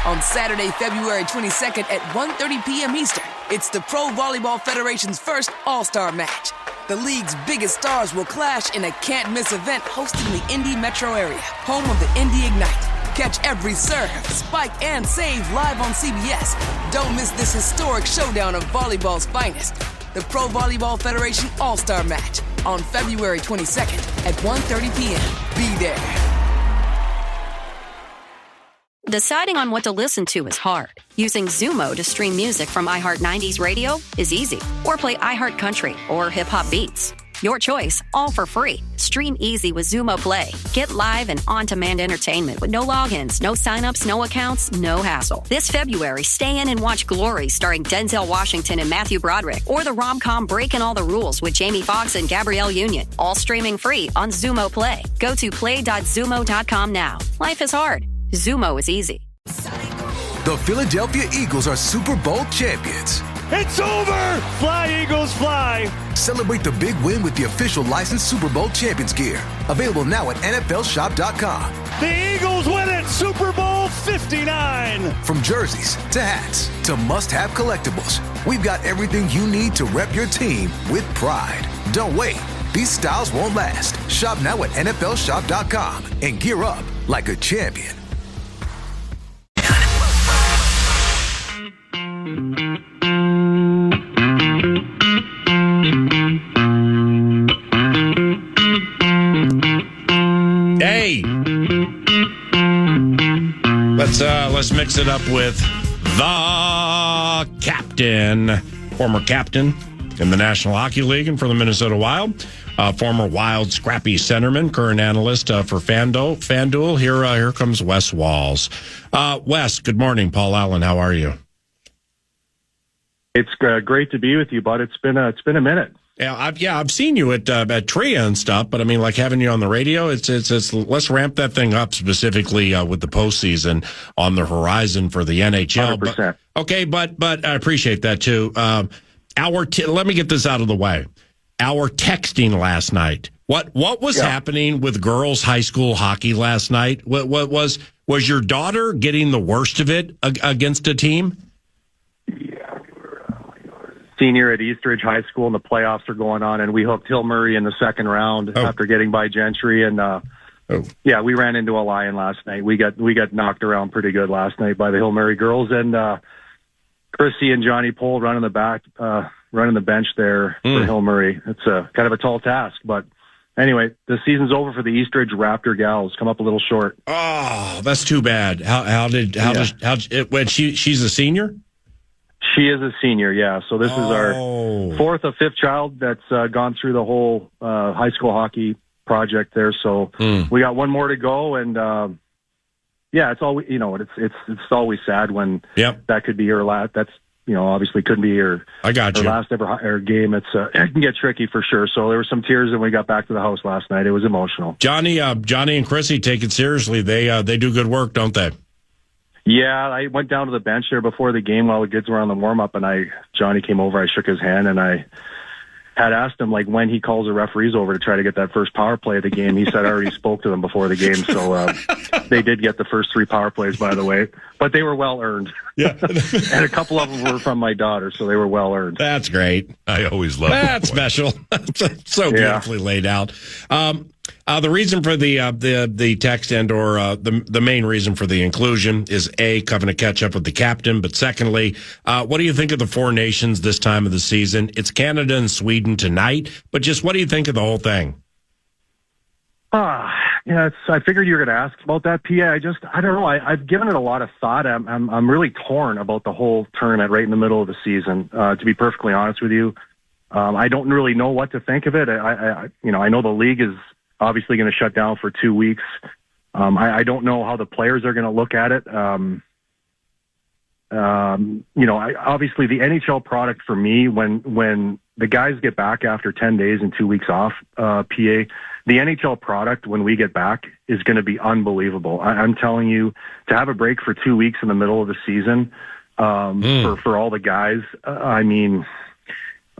On Saturday, February 22nd at 1:30 p.m. Eastern, it's the Pro Volleyball Federation's first All-Star match. The league's biggest stars will clash in a can't-miss event hosted in the Indy metro area, home of the Indy Ignite. Catch every serve, spike, and save live on CBS. Don't miss this historic showdown of volleyball's finest. The Pro Volleyball Federation All-Star Match on February 22nd at 1:30 p.m. Be there. Deciding on what to listen to is hard. Using Zumo to stream music from iHeart 90s radio is easy. Or play iHeart Country or Hip Hop Beats. Your choice, all for free. Stream easy with Zumo Play. Get live and on-demand entertainment with no logins, no signups, no accounts, no hassle. This February, stay in and watch Glory starring Denzel Washington and Matthew Broderick, or the rom-com Breaking All the Rules with Jamie Foxx and Gabrielle Union. All streaming free on Zumo Play. Go to play.zumo.com now. Life is hard. Zumo is easy. The Philadelphia Eagles are Super Bowl champions. It's over! Fly, Eagles, fly! Celebrate the big win with the official licensed Super Bowl champions gear. Available now at NFLshop.com. The Eagles win it! Super Bowl 59! From jerseys to hats to must-have collectibles, we've got everything you need to rep your team with pride. Don't wait. These styles won't last. Shop now at NFLshop.com and gear up like a champion. Hey, let's mix it up with the captain, former captain in the National Hockey League and for the Minnesota Wild, former Wild scrappy centerman, current analyst for FanDuel. Here comes Wes Walz. Wes, good morning. Paul Allen, how are you? It's great to be with you, bud. It's been a minute. Yeah, I've seen you at TRIA and stuff, but I mean, like having you on the radio, it's let's ramp that thing up specifically with the postseason on the horizon for the NHL. 100%. But I appreciate that too. Let me get this out of the way. Our texting last night. What was happening with girls' high school hockey last night? What was your daughter getting the worst of it against a team? Senior at Eastridge High School, and the playoffs are going on, and we hooked Hill Murray in the second round after getting by Gentry, and we ran into a lion last night. We got knocked around pretty good last night by the Hill Murray girls, and Chrissy and Johnny Pohl running the bench there for Hill Murray. It's kind of a tall task, but anyway, the season's over for the Eastridge Raptor gals. Come up a little short. Oh, that's too bad. She's a senior? She is a senior, yeah. So this is our fourth or fifth child that's gone through the whole high school hockey project there. So we got one more to go, and it's always it's always sad when that could be her last. That's obviously couldn't be her. I got her you. last ever game. It can get tricky for sure. So there were some tears when we got back to the house last night. It was emotional. Johnny and Chrissy take it seriously. They do good work, don't they? Yeah, I went down to the bench there before the game while the kids were on the warm-up, and Johnny came over, I shook his hand, and I had asked him, when he calls the referees over to try to get that first power play of the game. He said I already spoke to them before the game, so they did get the first 3 power plays, by the way, but they were well-earned. Yeah. And a couple of them were from my daughter, so they were well-earned. That's great. I always love that. That's special. So beautifully laid out. The reason for the text and or the main reason for the inclusion is coming to catch up with the captain, but secondly, what do you think of the 4 nations this time of the season? It's Canada and Sweden tonight, but just what do you think of the whole thing? I figured you were going to ask about that, PA. I don't know. I've given it a lot of thought. I'm really torn about the whole tournament right in the middle of the season. To be perfectly honest with you, I don't really know what to think of it. I know the league is obviously going to shut down for 2 weeks. I don't know how the players are going to look at it. Obviously the NHL product for me, when the guys get back after 10 days and 2 weeks off, PA, the NHL product when we get back is going to be unbelievable. I'm telling you, to have a break for 2 weeks in the middle of the season, for all the guys, and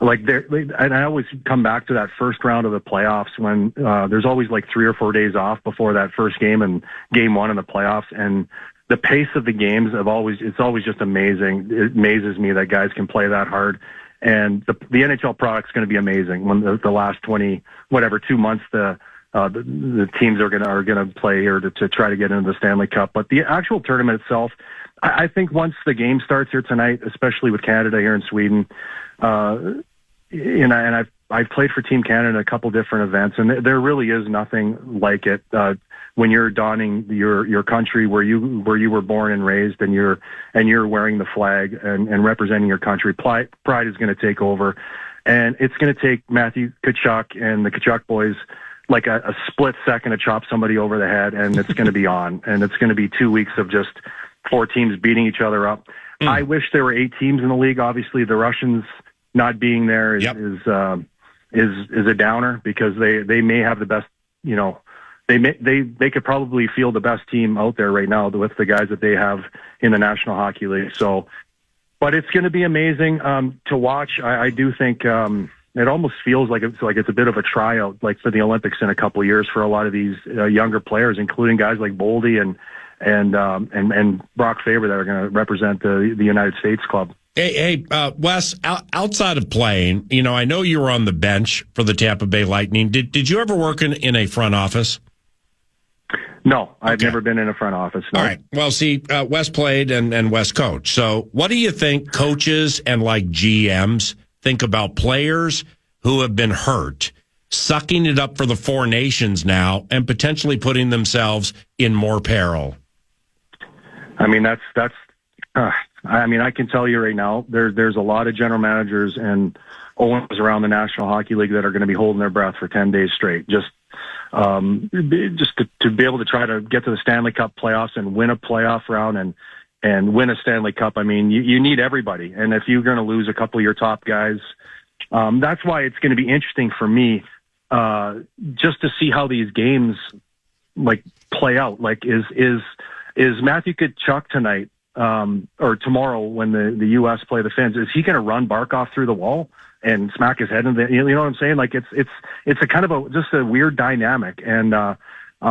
I always come back to that first round of the playoffs when there's always 3 or 4 days off before that first game and game 1 in the playoffs. And the pace of the games it's always just amazing. It amazes me that guys can play that hard. And the NHL product's going to be amazing when the last 2 months, the teams are going to play here to try to get into the Stanley Cup. But the actual tournament itself, I think once the game starts here tonight, especially with Canada here in Sweden, and I've played for Team Canada in a couple different events, and there really is nothing like it. When you're donning your country where you were born and raised, and you're wearing the flag and representing your country, pride is going to take over, and it's going to take Matthew Tkachuk and the Tkachuk boys like a split second to chop somebody over the head, and it's going to be on, and it's going to be 2 weeks of just 4 teams beating each other up. I wish there were 8 teams in the league. Obviously, the Russians not being there is a downer, because they may have the best, they could probably field the best team out there right now with the guys that they have in the National Hockey League. So, but it's going to be amazing to watch. I do think it almost feels like it's a bit of a tryout, like for the Olympics in a couple of years for a lot of these younger players, including guys like Boldy and Brock Faber that are going to represent the United States club. Hey, Wes, outside of playing, I know you were on the bench for the Tampa Bay Lightning. Did you ever work in a front office? No, I've never been in a front office. No. All right. Well, see, Wes played and Wes coached. So what do you think coaches and like GMs think about players who have been hurt, sucking it up for the Four Nations now and potentially putting themselves in more peril? I mean, I can tell you right now, there's a lot of general managers and owners around the National Hockey League that are going to be holding their breath for 10 days straight, just to be able to try to get to the Stanley Cup playoffs and win a playoff round and win a Stanley Cup. I mean, you need everybody. And if you're going to lose a couple of your top guys, that's why it's going to be interesting for me, just to see how these games play out. Is Matthew Tkachuk tonight, or tomorrow when the U.S. play the Finns, is he going to run Barkov through the wall and smack his head in the, you know what I'm saying? Like it's a kind of just a weird dynamic. And,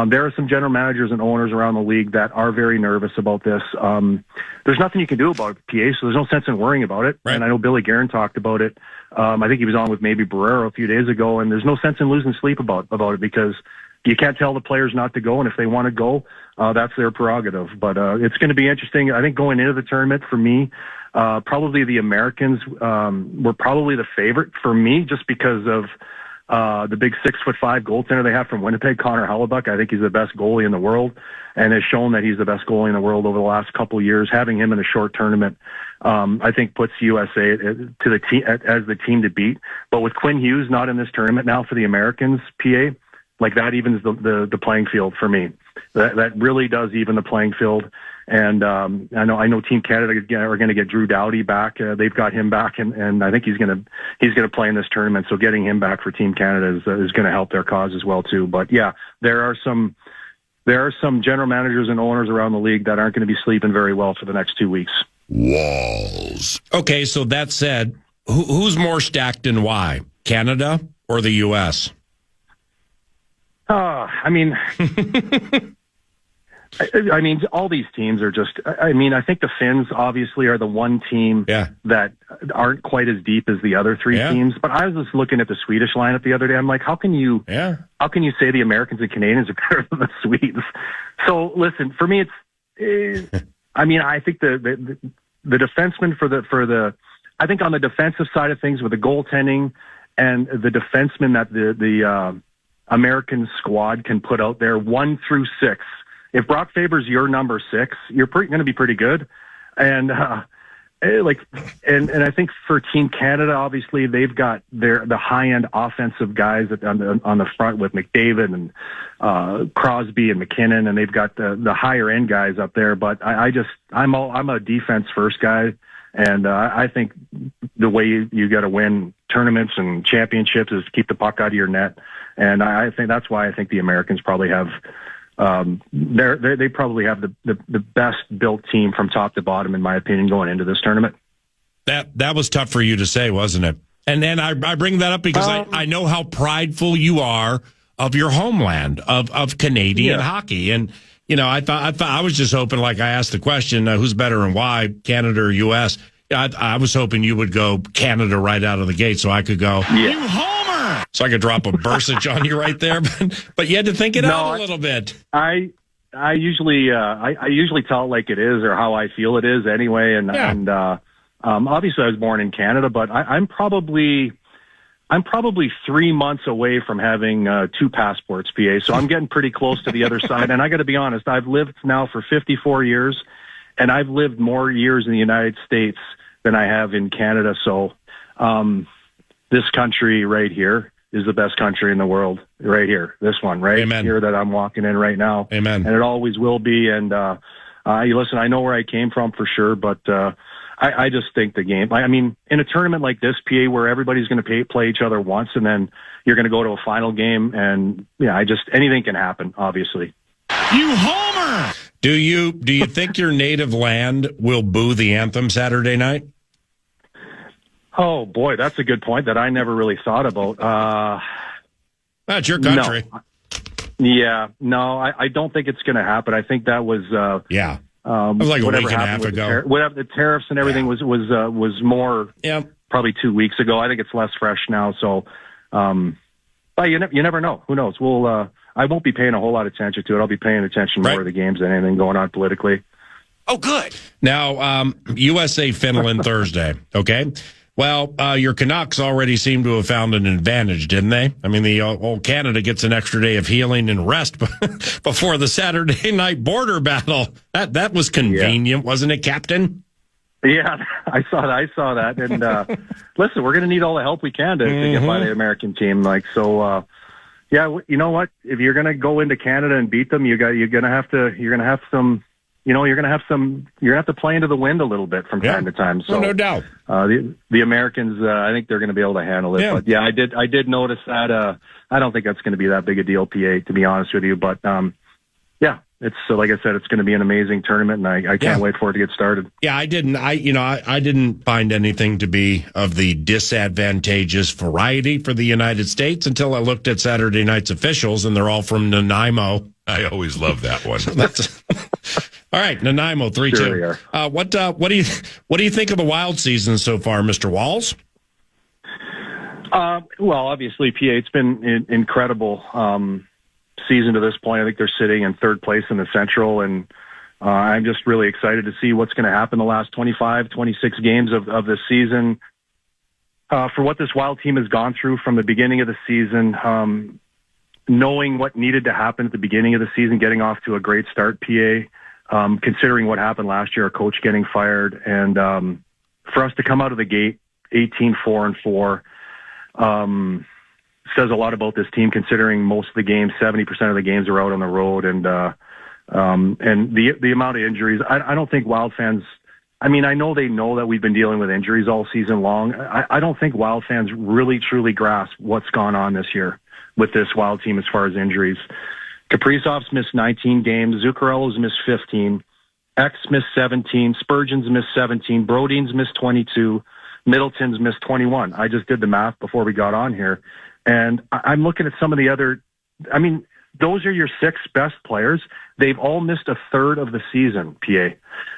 there are some general managers and owners around the league that are very nervous about this. There's nothing you can do about it, PA, so there's no sense in worrying about it. Right. And I know Billy Guerin talked about it. I think he was on with maybe Barrero a few days ago, and there's no sense in losing sleep about it, because you can't tell the players not to go, and if they want to go, that's their prerogative. But it's going to be interesting. I think going into the tournament, for me, probably the Americans were probably the favorite for me, just because of the big 6'5" goaltender they have from Winnipeg, Connor Hellebuyck. I think he's the best goalie in the world, and has shown that he's the best goalie in the world over the last couple of years. Having him in a short tournament, I think puts USA to the team as the team to beat. But with Quinn Hughes not in this tournament now for the Americans, PA, like that evens the playing field for me. That really does even the playing field. And I know Team Canada are going to get Drew Doughty back. They've got him back, and I think he's going to play in this tournament. So getting him back for Team Canada is going to help their cause as well too. But yeah, there are some general managers and owners around the league that aren't going to be sleeping very well for the next 2 weeks. Walls. Okay, so that said, who's more stacked and why? Canada or the U.S.? I mean, all these teams are just, I think the Finns obviously are the one team that aren't quite as deep as the other three teams. But I was just looking at the Swedish lineup the other day. I'm like, how can you say the Americans and Canadians are better than the Swedes? So listen, for me, I think the defenseman I think on the defensive side of things with the goaltending and the defenseman that the American squad can put out there 1 through 6. If Brock Faber's your number 6, you're going to be pretty good. And and I think for Team Canada, obviously they've got the high end offensive guys on the front with McDavid and Crosby and McKinnon, and they've got the higher end guys up there. But I'm a defense first guy, and I think the way you got to win tournaments and championships is keep the puck out of your net. And I think that's why I think the Americans probably have. They probably have the best built team from top to bottom, in my opinion, going into this tournament. That was tough for you to say, wasn't it? And then I bring that up because I know how prideful you are of your homeland, of Canadian hockey. And I was just hoping, like I asked the question, who's better and why, Canada or U.S.? I was hoping you would go Canada right out of the gate, so I could go. Yeah. You homer! So I could drop a bursage on you right there, but you had to think it out a little bit. I usually tell it like it is, or how I feel it is anyway. And obviously I was born in Canada, but I'm probably 3 months away from having 2 passports, PA. So I'm getting pretty close to the other side. And I got to be honest, I've lived now for 54 years, and I've lived more years in the United States than I have in Canada. So this country right here is the best country in the world, right here. This one right Amen. Here that I'm walking in right now. Amen. And it always will be. And listen, I know where I came from for sure, but I just think the game, I mean, in a tournament like this, PA, where everybody's going to play each other once, and then you're going to go to a final game, and anything can happen, obviously. You homer! Do you think your native land will boo the anthem Saturday night? Oh boy, that's a good point that I never really thought about. That's your country. No, I don't think it's going to happen. I think that was it was like a week and a half ago. Whatever the tariffs and everything was more probably 2 weeks ago. I think it's less fresh now. So, but you never know. Who knows? I won't be paying a whole lot of attention to it. I'll be paying attention more to the games than anything going on politically. Oh, good. Now, USA Finland Thursday. Okay. Well, your Canucks already seem to have found an advantage, didn't they? I mean, the old Canada gets an extra day of healing and rest before the Saturday night border battle. That was convenient, wasn't it, Captain? Yeah, I saw that. And listen, we're going to need all the help we can to get by the American team. You know what? If you're going to go into Canada and beat them, you're going to have to play into the wind a little bit from time to time. So no doubt. The Americans, I think they're going to be able to handle it. Yeah. But I did notice that. I don't think that's going to be that big a deal, PA, to be honest with you. But it's like I said, it's going to be an amazing tournament, and I can't wait for it to get started. Yeah, I didn't find anything to be of the disadvantageous variety for the United States until I looked at Saturday night's officials, and they're all from Nanaimo. I always love that one. All right, Nanaimo 3-2. Sure What do you think of the Wild season so far, Mr. Walz? Well, obviously, PA, it's been an incredible season to this point. I think they're sitting in third place in the Central, and I'm just really excited to see what's going to happen the last 25, 26 games of this season. For what this Wild team has gone through from the beginning of the season, knowing what needed to happen at the beginning of the season, getting off to a great start, PA, considering what happened last year, our coach getting fired, and for us to come out of the gate 18-4-4, says a lot about this team, considering most of the games, 70% of the games are out on the road, and the amount of injuries. I don't think Wild fans, I mean, I know they know that we've been dealing with injuries all season long. I don't think Wild fans really, truly grasp what's gone on this year with this Wild team as far as injuries. Kaprizov's missed 19 games. Zuccarello's missed 15. X missed 17. Spurgeon's missed 17. Brodeen's missed 22. Middleton's missed 21. I just did the math before we got on here. And I'm looking at some of the other, I mean, those are your 6 best players. They've all missed a third of the season, PA.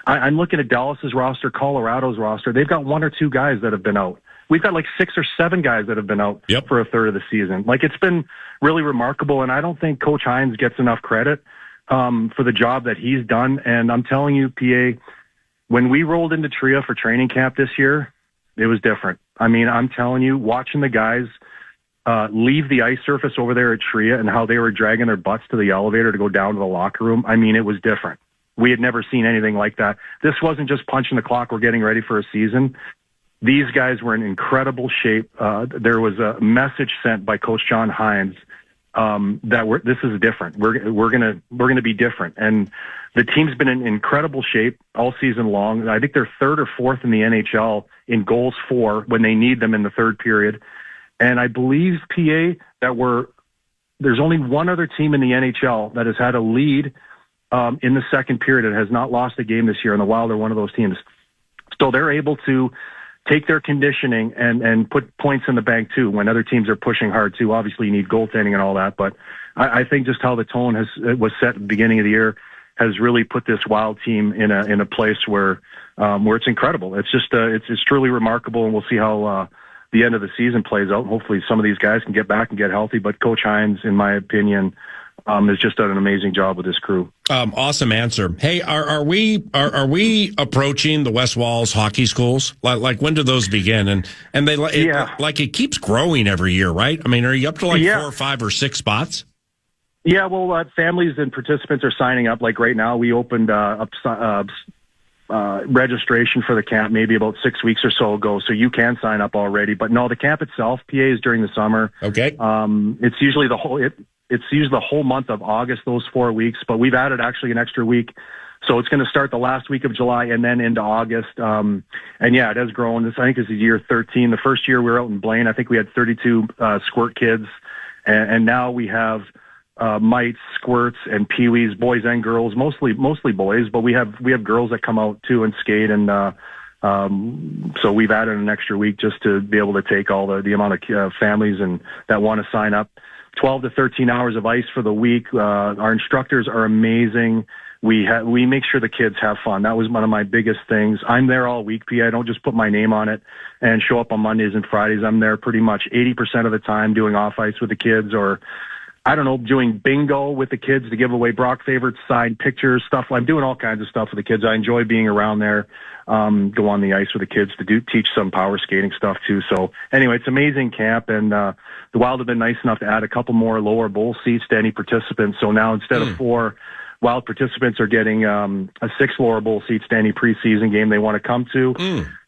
I'm looking at Dallas's roster, Colorado's roster. They've got 1 or 2 guys that have been out. We've got like 6 or 7 guys that have been out for a third of the season. Like, it's been really remarkable, and I don't think Coach Hines gets enough credit for the job that he's done. And I'm telling you, PA, when we rolled into Tria for training camp this year, it was different. I mean, I'm telling you, watching the guys leave the ice surface over there at Tria and how they were dragging their butts to the elevator to go down to the locker room, I mean, it was different. We had never seen anything like that. This wasn't just punching the clock, we're getting ready for a season. These guys were in incredible shape. There was a message sent by Coach John Hines that this is different. We're gonna be different. And the team's been in incredible shape all season long. I think they're 3rd or 4th in the NHL in goals for when they need them in the third period. And I believe, PA, that there's only one other team in the NHL that has had a lead in the second period and has not lost a game this year, and the Wild are one of those teams. So they're able to take their conditioning and put points in the bank, too, when other teams are pushing hard, too. Obviously, you need goaltending and all that, but I think just how the tone was set at the beginning of the year, has really put this Wild team in a place where it's incredible. It's just it's truly remarkable, and we'll see how the end of the season plays out. Hopefully some of these guys can get back and get healthy, but Coach Hines, in my opinion, has just done an amazing job with this crew. Awesome answer. Hey, are we approaching the Wes Walz hockey schools? Like when do those begin? And they it keeps growing every year, right? I mean, are you up to 4 or 5 or 6 spots? Yeah, well, families and participants are signing up. Like right now, we opened up registration for the camp maybe about 6 weeks or so ago, so you can sign up already. But no, the camp itself, PA, is during the summer. Okay. It's usually the whole month of August, those 4 weeks, but we've added actually an extra week. So it's going to start the last week of July and then into August. And yeah, it has grown. I think this is year 13. The first year we were out in Blaine, I think we had 32 squirt kids. And now we have mites, squirts, and peewees, boys and girls, mostly boys, but we have girls that come out too and skate. And so we've added an extra week just to be able to take all the amount of families and that want to sign up. 12 to 13 hours of ice for the week. Our instructors are amazing. We make sure the kids have fun. That was one of my biggest things. I'm there all week, P. I don't just put my name on it and show up on Mondays and Fridays. I'm there pretty much 80% of the time doing off ice with the kids, or I don't know, doing bingo with the kids to give away Brock favorites, signed pictures, stuff. I'm doing all kinds of stuff with the kids. I enjoy being around there, go on the ice with the kids to teach some power skating stuff too. So anyway, it's amazing camp, and the Wild have been nice enough to add a couple more lower bowl seats to any participant. So now instead of 4 Wild participants are getting a 6 lower bowl seats to any preseason game they want to come to.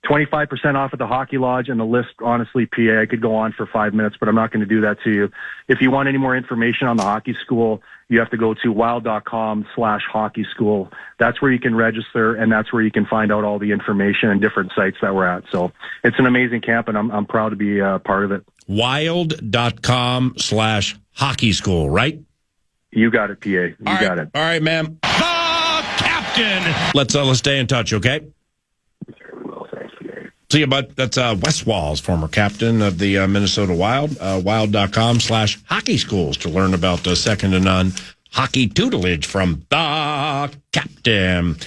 25% off at the Hockey Lodge, and the list, honestly, PA, I could go on for 5 minutes, but I'm not going to do that to you. If you want any more information on the hockey school, you have to go to wild.com/hockey school. That's where you can register, and that's where you can find out all the information and different sites that we're at. So it's an amazing camp, and I'm proud to be part of it. Wild.com/hockey school, right? You got it, PA. You got it. All right, ma'am. The captain. Let's stay in touch, okay? See you, bud. That's Wes Walz, former captain of the Minnesota Wild. Wild.com/hockey schools to learn about second to none hockey tutelage from the captain.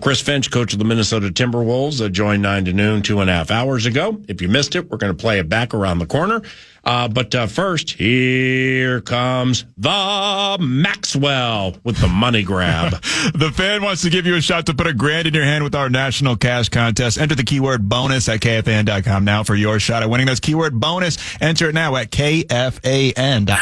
Chris Finch, coach of the Minnesota Timberwolves, joined 9 to noon 2.5 hours ago. If you missed it, we're going to play it back around the corner. But first, here comes the Maxwell with the money grab. The Fan wants to give you a shot to put $1,000 in your hand with our national cash contest. Enter the keyword bonus at KFAN.com now for your shot at winning this keyword bonus. Enter it now at KFAN.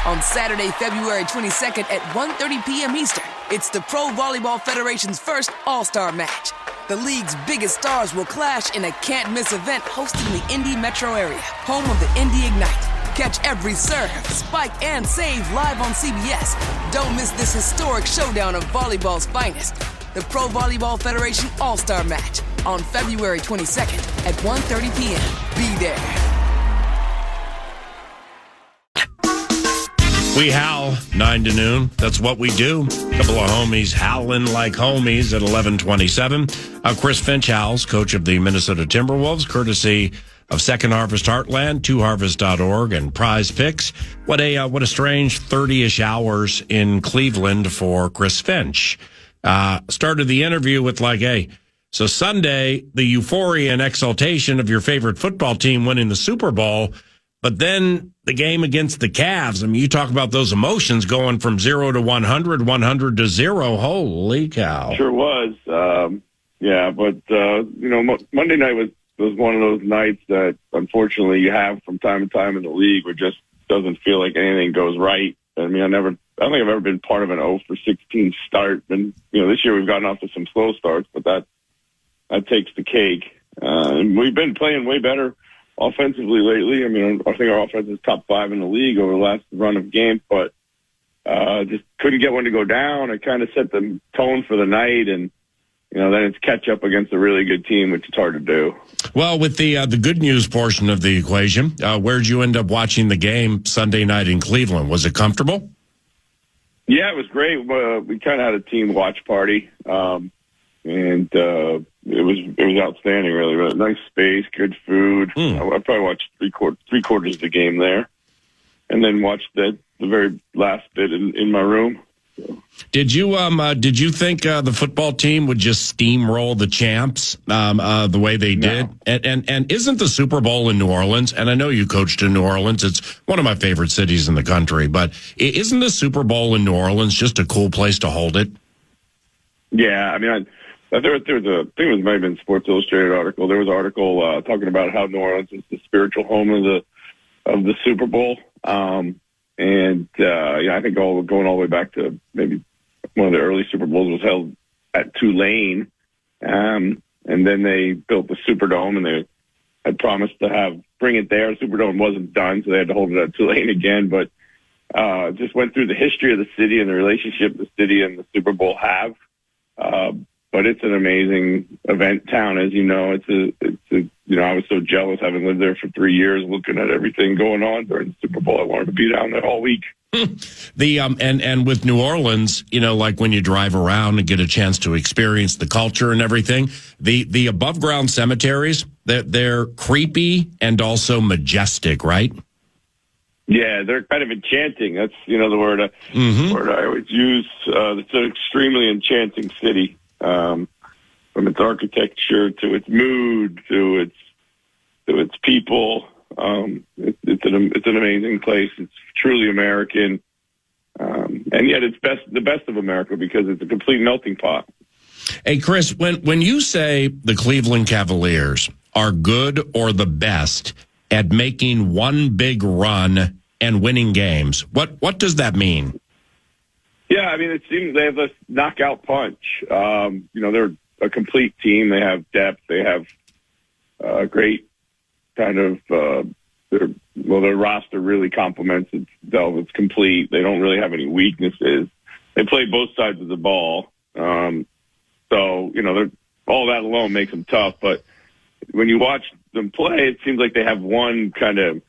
On Saturday, February 22nd at 1:30 p.m. Eastern, it's the Pro Volleyball Federation's first All-Star match. The league's biggest stars will clash in a can't-miss event hosted in the Indy metro area, home of the Indy Ignite. Catch every serve, spike, and save live on CBS. Don't miss this historic showdown of volleyball's finest. The Pro Volleyball Federation All-Star Match on February 22nd at 1:30 p.m. Be there. We howl 9 to noon. That's what we do. A couple of homies howling like homies at 11:27. Chris Finch howls, coach of the Minnesota Timberwolves, courtesy of Second Harvest Heartland, 2harvest.org, and Prize Picks. What a strange 30-ish hours in Cleveland for Chris Finch. Started the interview with hey, so Sunday, the euphoria and exultation of your favorite football team winning the Super Bowl. But then the game against the Cavs, I mean, you talk about those emotions going from 0 to 100, 100 to 0. Holy cow. Sure was. Monday night was one of those nights that unfortunately you have from time to time in the league where it just doesn't feel like anything goes right. I mean, I don't think I've ever been part of an 0-for-16 start. And, this year we've gotten off to some slow starts, but that takes the cake. And we've been playing way better offensively lately. I mean, I think our offense is top 5 in the league over the last run of games, but just couldn't get one to go down. It kind of set the tone for the night, and then it's catch up against a really good team, which is hard to do. Well, with the good news portion of the equation, where'd you end up watching the game Sunday night in Cleveland? Was it comfortable? Yeah, it was great. We kind of had a team watch party, and it was outstanding, really. Really nice space, good food. I probably watched three quarters of the game there, and then watched the very last bit in my room. Did you think the football team would just steamroll the champs the way they did? No. And isn't the Super Bowl in New Orleans? And I know you coached in New Orleans. It's one of my favorite cities in the country. But isn't the Super Bowl in New Orleans just a cool place to hold it? Yeah, I mean, there was a, I think it might have been Sports Illustrated article. There was an article talking about how New Orleans is the spiritual home of the Super Bowl. I think going all the way back to maybe one of the early Super Bowls was held at Tulane. And then they built the Superdome, and they had promised to bring it there. The Superdome wasn't done, so they had to hold it at Tulane again. But just went through the history of the city and the relationship the city and the Super Bowl have. But it's an amazing event town, as you know. I was so jealous having lived there for 3 years, looking at everything going on during the Super Bowl. I wanted to be down there all week. And with New Orleans, like when you drive around and get a chance to experience the culture and everything, the above ground cemeteries, they're creepy and also majestic, right? Yeah, they're kind of enchanting. That's the word I always use. It's an extremely enchanting city, from its architecture to its mood to its people. It's an amazing place. It's truly American, and yet it's the best of America because it's a complete melting pot. Hey, Chris, when you say the Cleveland Cavaliers are good or the best at making one big run and winning games, what does that mean? Yeah, I mean, it seems they have a knockout punch. They're a complete team. They have depth. They have great kind of their roster really complements itself. It's complete. They don't really have any weaknesses. They play both sides of the ball. All that alone makes them tough. But when you watch them play, it seems like they have one kind of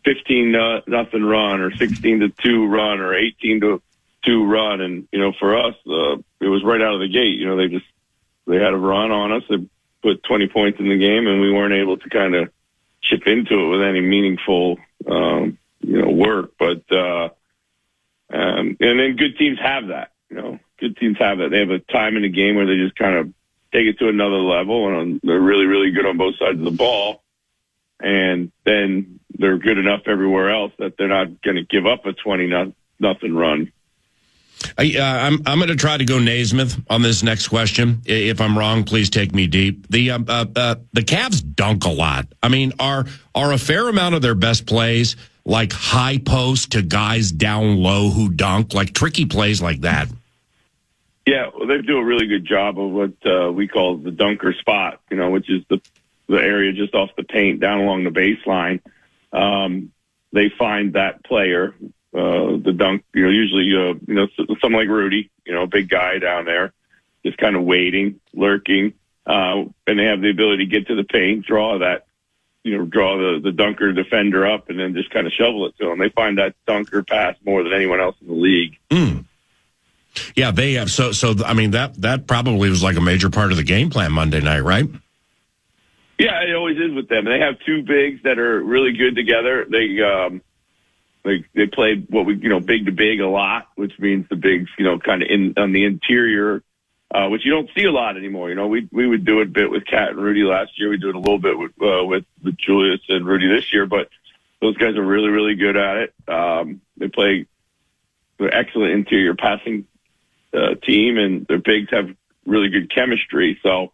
15-0 run or 16-2 run or 18-2 run. And, for us, it was right out of the gate. They had a run on us. They put 20 points in the game, and we weren't able to kind of chip into it with any meaningful, work. But, and then good teams have that, good teams have that. They have a time in the game where they just kind of take it to another level, and they're really, really good on both sides of the ball. And then they're good enough everywhere else that they're not going to give up a 20-0 run. I'm going to try to go Naismith on this next question. If I'm wrong, please take me deep. The Cavs dunk a lot. I mean, are a fair amount of their best plays like high post to guys down low who dunk, like tricky plays like that? Yeah, well, they do a really good job of what we call the dunker spot, which is the area just off the paint down along the baseline. They find that player. The dunk, usually, someone like Rudy, a big guy down there, just kind of waiting, lurking, and they have the ability to get to the paint, draw the dunker defender up, and then just kind of shovel it to them. They find that dunker pass more than anyone else in the league. Mm. Yeah, they have. So I mean, that probably was like a major part of the game plan Monday night, right? Yeah, it always is with them. They have two bigs that are really good together. They played what we, big to big a lot, which means the bigs, kind of on the interior, which you don't see a lot anymore. We would do it a bit with Kat and Rudy last year. We do it a little bit with Julius and Rudy this year, but those guys are really, really good at it. They play an excellent interior passing team, and their bigs have really good chemistry. So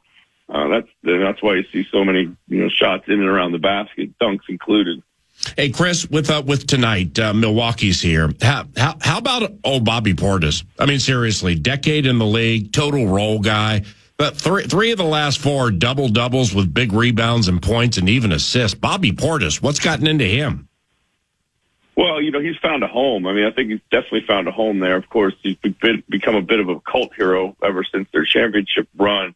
that's why you see so many shots in and around the basket, dunks included. Hey, Chris, with tonight, Milwaukee's here. How about Bobby Portis? I mean, seriously, decade in the league, total role guy. But three of the last four double-doubles with big rebounds and points and even assists. Bobby Portis, what's gotten into him? Well, he's found a home. I mean, I think he's definitely found a home there. Of course, he's become a bit of a cult hero ever since their championship run.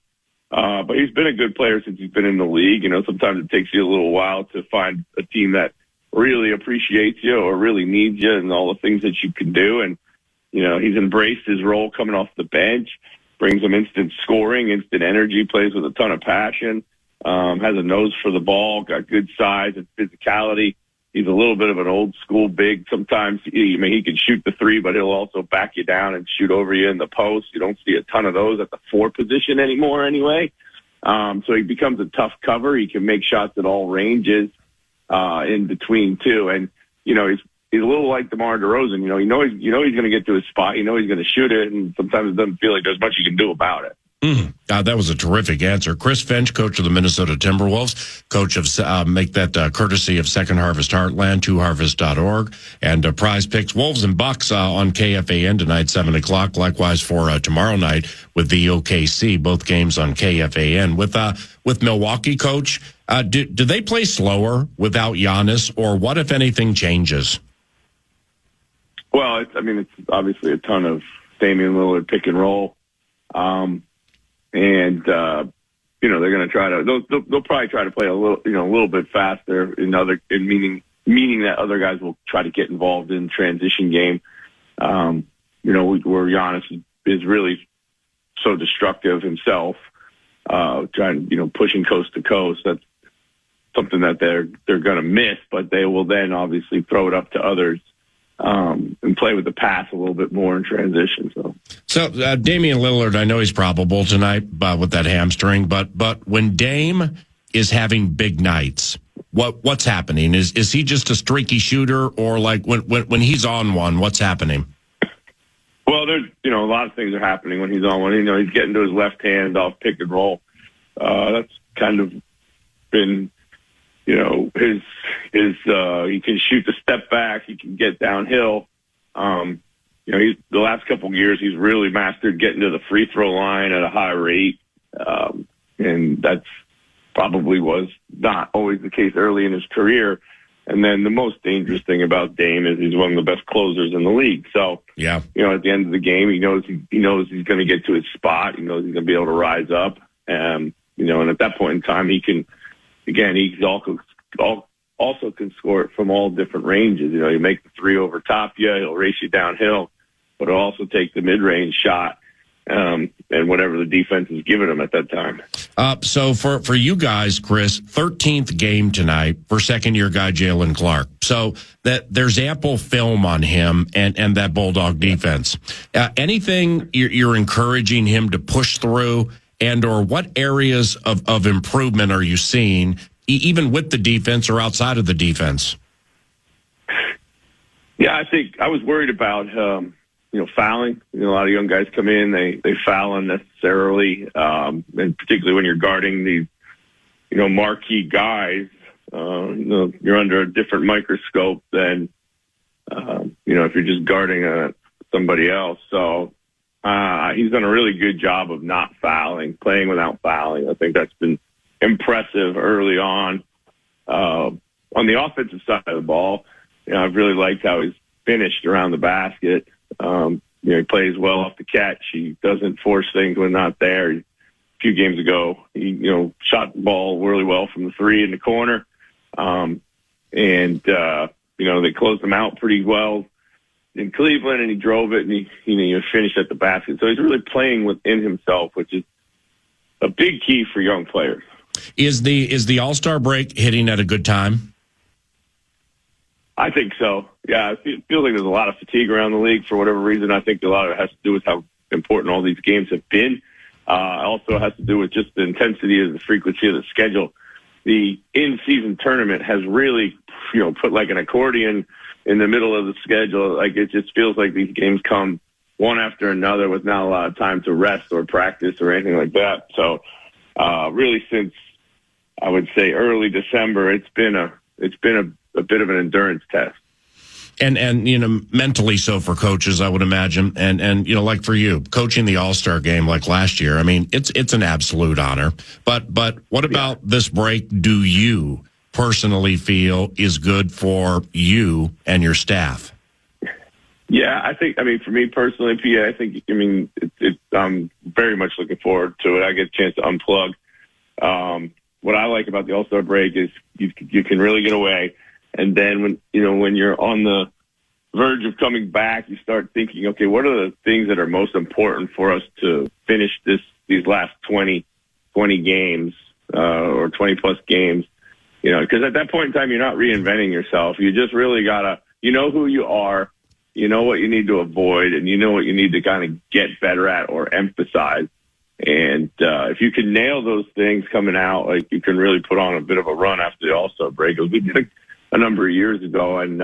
But he's been a good player since he's been in the league. Sometimes it takes you a little while to find a team that really appreciates you or really needs you and all the things that you can do. And, he's embraced his role coming off the bench, brings him instant scoring, instant energy, plays with a ton of passion, has a nose for the ball, got good size and physicality. He's a little bit of an old school big. Sometimes he can shoot the three, but he'll also back you down and shoot over you in the post. You don't see a ton of those at the 4 position anymore anyway. So he becomes a tough cover. He can make shots at all ranges in between too. And, he's a little like DeMar DeRozan. You know he's going to get to his spot. He's going to shoot it, and sometimes it doesn't feel like there's much you can do about it. God, that was a terrific answer. Chris Finch, coach of the Minnesota Timberwolves, coach of make that courtesy of Second Harvest Heartland, 2harvest.org, and Prize Picks, Wolves and Bucks on KFAN tonight, 7 o'clock. Likewise for tomorrow night with the OKC, both games on KFAN. With Milwaukee, Coach, do they play slower without Giannis, or what, if anything, changes? Well, it's obviously a ton of Damian Lillard pick and roll. They're going to try to, they'll probably try to play a little bit faster meaning that other guys will try to get involved in transition game. Where Giannis is really so destructive himself, pushing coast to coast. That's something that they're going to miss, but they will then obviously throw it up to others. And play with the pass a little bit more in transition. So Damian Lillard, I know he's probable tonight with that hamstring, but when Dame is having big nights, what's happening? Is he just a streaky shooter, or like when he's on one, what's happening? Well, there's a lot of things are happening when he's on one. He's getting to his left hand off pick and roll. That's kind of been. He can shoot the step back. He can get downhill. He's the last couple of years, he's really mastered getting to the free throw line at a high rate. And that's probably was not always the case early in his career. And then the most dangerous thing about Dame is he's one of the best closers in the league. So, yeah, at the end of the game, he knows he's going to get to his spot. He knows he's going to be able to rise up. And at that point in time, he can. Again, he also can score it from all different ranges. You make the three over top you, he'll race you downhill, but he'll also take the mid-range shot and whatever the defense is giving him at that time. So for you guys, Chris, 13th game tonight for second-year guy Jalen Clark. So that there's ample film on him and that Bulldog defense. Anything you're encouraging him to push through? And or what areas of improvement are you seeing, even with the defense or outside of the defense? Yeah, I think I was worried about, fouling. A lot of young guys come in, they foul unnecessarily, and particularly when you're guarding these, marquee guys, you're under a different microscope than, if you're just guarding somebody else. So, he's done a really good job of not fouling, playing without fouling. I think that's been impressive early on. On the offensive side of the ball, I've really liked how he's finished around the basket. He plays well off the catch. He doesn't force things when not there. A few games ago, he, shot the ball really well from the three in the corner. They closed him out pretty well in Cleveland, and he drove it, and he finished at the basket. So he's really playing within himself, which is a big key for young players. Is the All-Star break hitting at a good time? I think so. Yeah, it feels like there's a lot of fatigue around the league for whatever reason. I think a lot of it has to do with how important all these games have been. Also has to do with just the intensity and the frequency of the schedule. The in-season tournament has really, put like an accordion in the middle of the schedule. Like, it just feels like these games come one after another with not a lot of time to rest or practice or anything like that. So, really since I would say early December, it's been a bit of an endurance test. And mentally so for coaches, I would imagine. And like for you, coaching the All-Star game like last year, I mean, it's an absolute honor. But what about this break do you personally feel is good for you and your staff? Yeah, I think, for me personally, PA, I think, I'm very much looking forward to it. I get a chance to unplug. What I like about the All-Star break is you can really get away. And then when you're on the verge of coming back, you start thinking, okay, what are the things that are most important for us to finish these last 20 games, or 20 plus games? because at that point in time, you're not reinventing yourself. You just really you know who you are, you know what you need to avoid, and you know what you need to kind of get better at or emphasize. And if you can nail those things coming out, like, you can really put on a bit of a run after the All-Star break. We did a number of years ago, and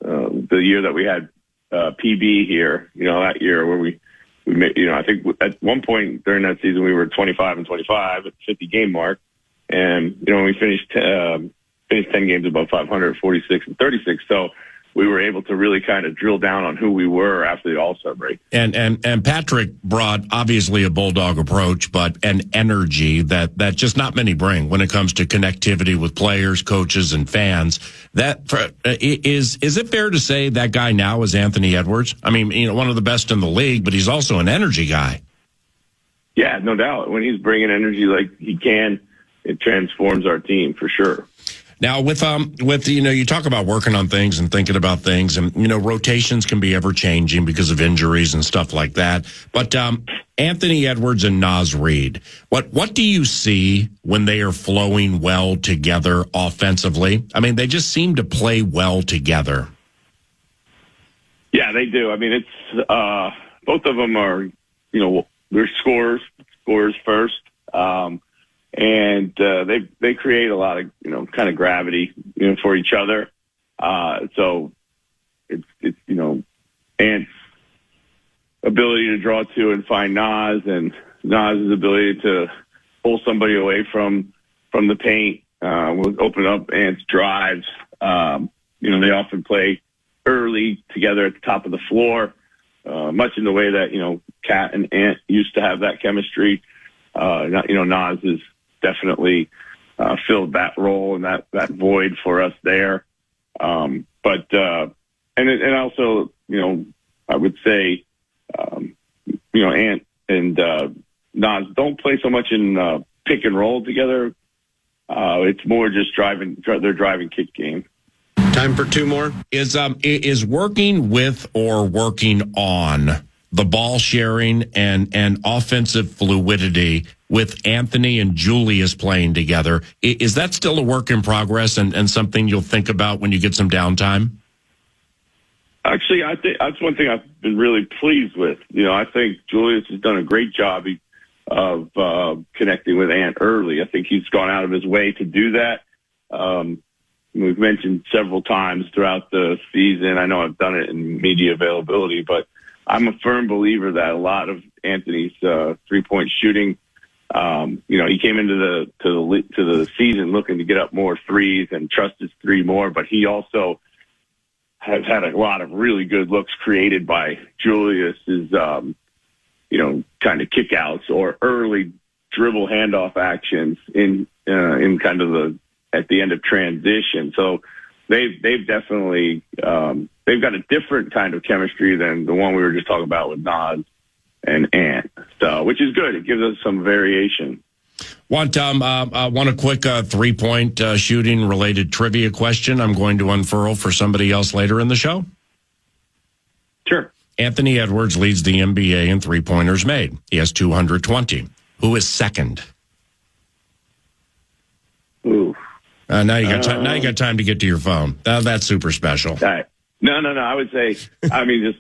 the year that we had PB here, that year where we made, I think at one point during that season we were 25-25 at the 50 game mark, and we finished 10 games above 500, 46-36. So we were able to really kind of drill down on who we were after the All-Star break. And Patrick brought obviously a bulldog approach, but an energy that just not many bring when it comes to connectivity with players, coaches, and fans. Is it fair to say that guy now is Anthony Edwards? I mean, one of the best in the league, but he's also an energy guy. Yeah, no doubt. When he's bringing energy like he can, it transforms our team for sure. Now, with you talk about working on things and thinking about things, and rotations can be ever changing because of injuries and stuff like that. But Anthony Edwards and Naz Reid, what do you see when they are flowing well together offensively? I mean, they just seem to play well together. Yeah, they do. I mean, it's both of them are they're scorers first. And they create a lot of kind of gravity for each other. So it's Ant's ability to draw to and find Naz, and Naz's ability to pull somebody away from the paint will open up Ant's drives. They often play early together at the top of the floor, much in the way that Kat and Ant used to have that chemistry. Naz is definitely filled that role and that void for us there. And also, I would say, Ant and Naz don't play so much in pick and roll together. It's more just their driving kick game. Time for two more. Is working with or working on the ball sharing and offensive fluidity with Anthony and Julius playing together, is that still a work in progress and something you'll think about when you get some downtime? Actually, I think that's one thing I've been really pleased with. I think Julius has done a great job of connecting with Ant early. I think he's gone out of his way to do that. We've mentioned several times throughout the season. I know I've done it in media availability, but I'm a firm believer that a lot of Anthony's 3-point shooting, he came into the season looking to get up more threes and trust his three more, but he also has had a lot of really good looks created by Julius's, kind of kickouts or early dribble handoff actions in kind of at the end of transition. So they've definitely they've got a different kind of chemistry than the one we were just talking about with Naz and Ant, so which is good. It gives us some variation. Want a quick 3-point shooting related trivia question I'm going to unfurl for somebody else later in the show? Sure. Anthony Edwards leads the NBA in 3-pointers made. He has 220. Who is second? Ooh. Now you got time to get to your phone. That's super special. All right. No. I would say Damian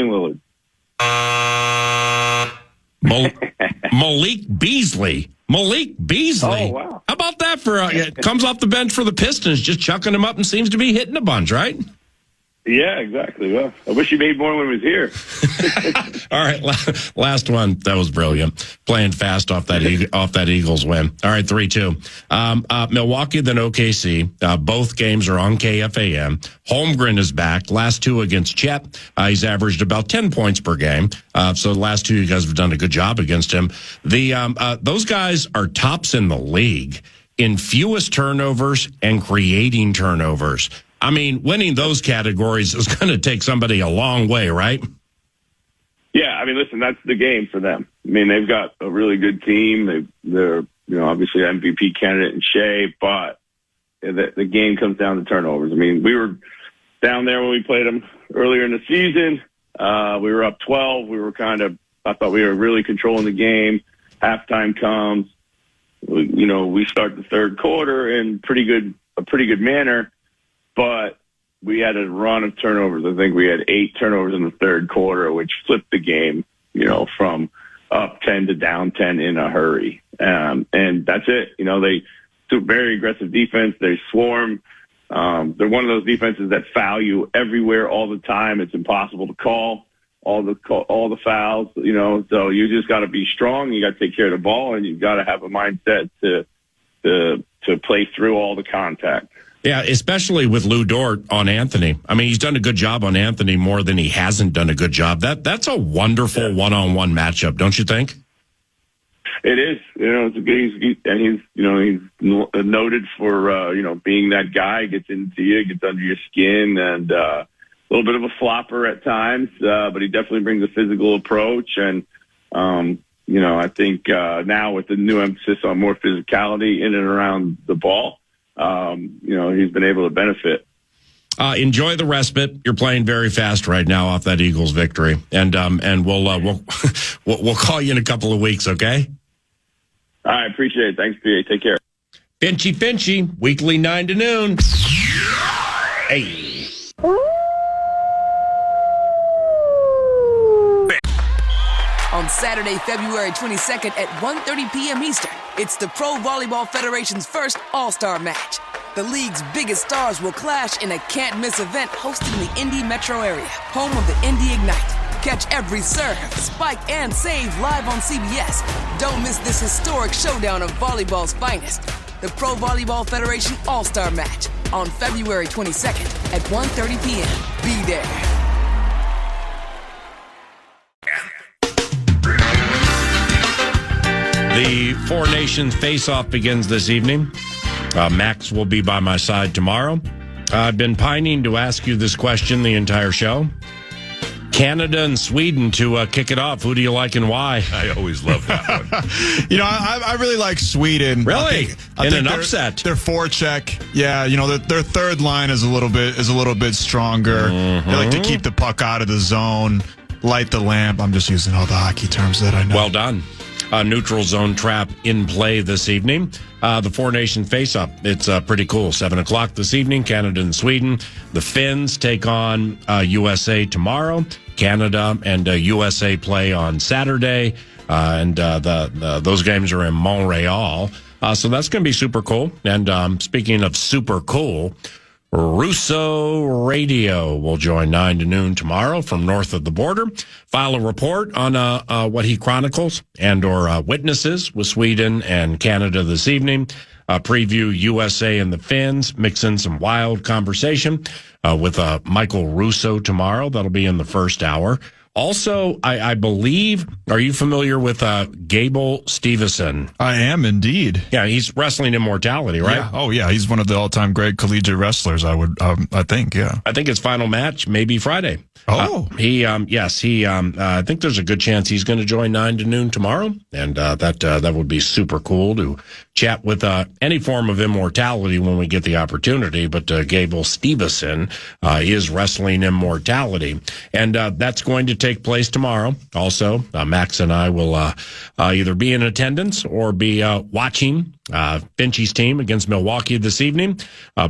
Lillard. Malik Beasley. Oh, wow. How about that comes off the bench for the Pistons, just chucking him up and seems to be hitting a bunch, right? Yeah, exactly. Well, I wish he made more when he was here. All right, last one. That was brilliant. Playing fast off that Eagles win. All right, 3-2. Milwaukee, then OKC. Both games are on KFAN. Holmgren is back. Last two against Chet. He's averaged about 10 points per game. So the last two, you guys have done a good job against him. Those guys are tops in the league in fewest turnovers and creating turnovers. I mean, winning those categories is going to take somebody a long way, right? Yeah, I mean, listen, that's the game for them. I mean, they've got a really good team. They're obviously MVP candidate in Shea, but the game comes down to turnovers. I mean, we were down there when we played them earlier in the season. We were up 12. I thought we were really controlling the game. Halftime comes. we start the third quarter in a pretty good manner, but we had a run of turnovers. I think we had 8 turnovers in the third quarter, which flipped the game, from up 10 to down 10 in a hurry. And that's it. They do very aggressive defense. They swarm. They're one of those defenses that foul you everywhere all the time. It's impossible to call all the fouls, so you just got to be strong. You got to take care of the ball, and you've got to have a mindset to play through all the contact. Yeah, especially with Lou Dort on Anthony. I mean, he's done a good job on Anthony more than he hasn't done a good job. That's a wonderful one-on-one matchup, don't you think? It is. He's noted for being that guy, gets into you, gets under your skin, and a little bit of a flopper at times, but he definitely brings a physical approach. And I think now with the new emphasis on more physicality in and around the ball, he's been able to benefit. Enjoy the respite. You're playing very fast right now off that Eagles victory, and we'll call you in a couple of weeks. Okay. All right, appreciate it. Thanks, PA. Take care. Finchy, weekly 9 to noon. Hey. On Saturday, February 22nd at 1:30 p.m. Eastern, it's the Pro Volleyball Federation's first All-Star match. The league's biggest stars will clash in a can't-miss event hosted in the Indy metro area, home of the Indy Ignite. Catch every serve, spike, and save live on CBS. Don't miss this historic showdown of volleyball's finest. The Pro Volleyball Federation All-Star Match on February 22nd at 1:30 p.m. Be there. The Four Nations face-off begins this evening. Max will be by my side tomorrow. I've been pining to ask you this question the entire show. Canada and Sweden to kick it off. Who do you like and why? I always love that one. I really like Sweden. Really? I think an upset. Their forecheck, their third line is a little bit stronger. Mm-hmm. They like to keep the puck out of the zone, light the lamp. I'm just using all the hockey terms that I know. Well done. Neutral zone trap in play this evening. The Four Nation face-up. It's pretty cool. 7 o'clock this evening, Canada and Sweden. The Finns take on USA tomorrow. Canada and USA play on Saturday. And those games are in Montreal. So that's going to be super cool. And speaking of super cool, Russo Radio will join 9 to noon tomorrow from north of the border. File a report on what he chronicles and or witnesses with Sweden and Canada this evening. Preview USA and the Finns. Mix in some wild conversation with Michael Russo tomorrow. That'll be in the first hour. Also, I believe, are you familiar with Gable Steveson? I am indeed. Yeah, he's Wrestling Immortality, right? Yeah. Oh, yeah. He's one of the all-time great collegiate wrestlers, I think, yeah. I think his final match may be Friday. Oh. I think there's a good chance he's going to join 9 to noon tomorrow, and that would be super cool to chat with any form of immortality when we get the opportunity, but Gable Steveson is Wrestling Immortality, and that's going to take place tomorrow. Also, Max and I will either be in attendance or be watching Finchy's team against Milwaukee this evening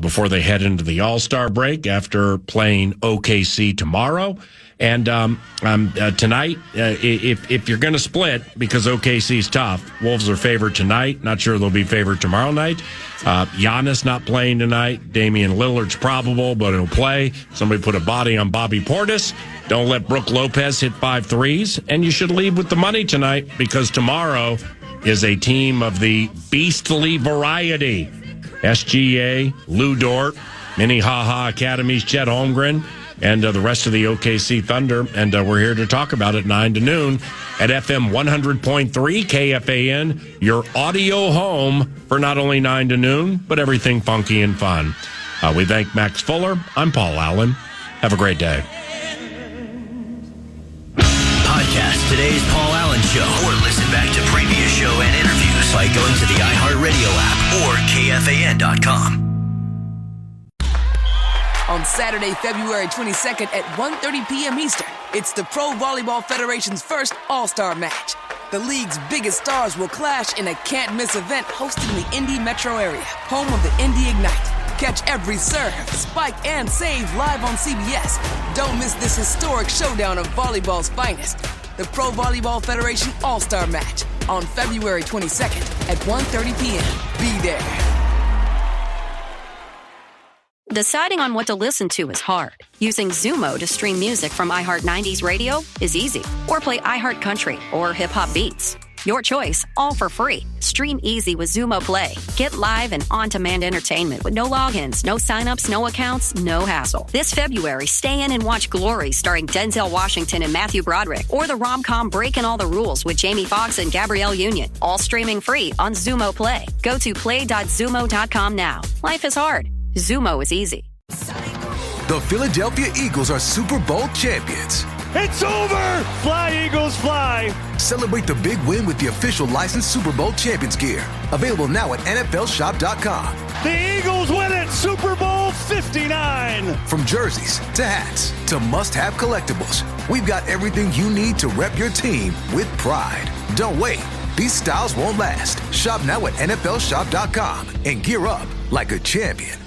before they head into the All-Star break after playing OKC tomorrow. And tonight, if you're going to split, because OKC's tough, Wolves are favored tonight. Not sure they'll be favored tomorrow night. Giannis not playing tonight. Damian Lillard's probable, but he'll play. Somebody put a body on Bobby Portis. Don't let Brook Lopez hit 5 threes. And you should leave with the money tonight, because tomorrow is a team of the beastly variety. SGA, Lou Dort, Minnehaha Academy's Chet Holmgren, and the rest of the OKC Thunder. And we're here to talk about it 9 to noon at FM 100.3 KFAN, your audio home for not only 9 to noon, but everything funky and fun. We thank Max Fuller. I'm Paul Allen. Have a great day. Podcast today's Paul Allen Show, or listen back to previous show and interviews by going to the iHeartRadio app or KFAN.com. On Saturday, February 22nd at 1:30 p.m. Eastern, it's the Pro Volleyball Federation's first All-Star Match. The league's biggest stars will clash in a can't-miss event hosted in the Indy metro area, home of the Indy Ignite. Catch every serve, spike, and save live on CBS. Don't miss this historic showdown of volleyball's finest. The Pro Volleyball Federation All-Star Match on February 22nd at 1:30 p.m. Be there. Deciding on what to listen to is hard. Using Zumo to stream music from iHeart 90s Radio is easy. Or play iHeart Country or Hip Hop Beats. Your choice, all for free. Stream easy with Zumo Play. Get live and on-demand entertainment with no logins, no signups, no accounts, no hassle. This February, stay in and watch Glory starring Denzel Washington and Matthew Broderick, or the rom-com Breaking All the Rules with Jamie Foxx and Gabrielle Union. All streaming free on Zumo Play. Go to play.zumo.com now. Life is hard. Zumo is easy. The Philadelphia Eagles are Super Bowl champions. It's over! Fly, Eagles, fly! Celebrate the big win with the official licensed Super Bowl champions gear. Available now at NFLshop.com. The Eagles win it! Super Bowl 59! From jerseys to hats to must-have collectibles, we've got everything you need to rep your team with pride. Don't wait. These styles won't last. Shop now at NFLshop.com and gear up like a champion.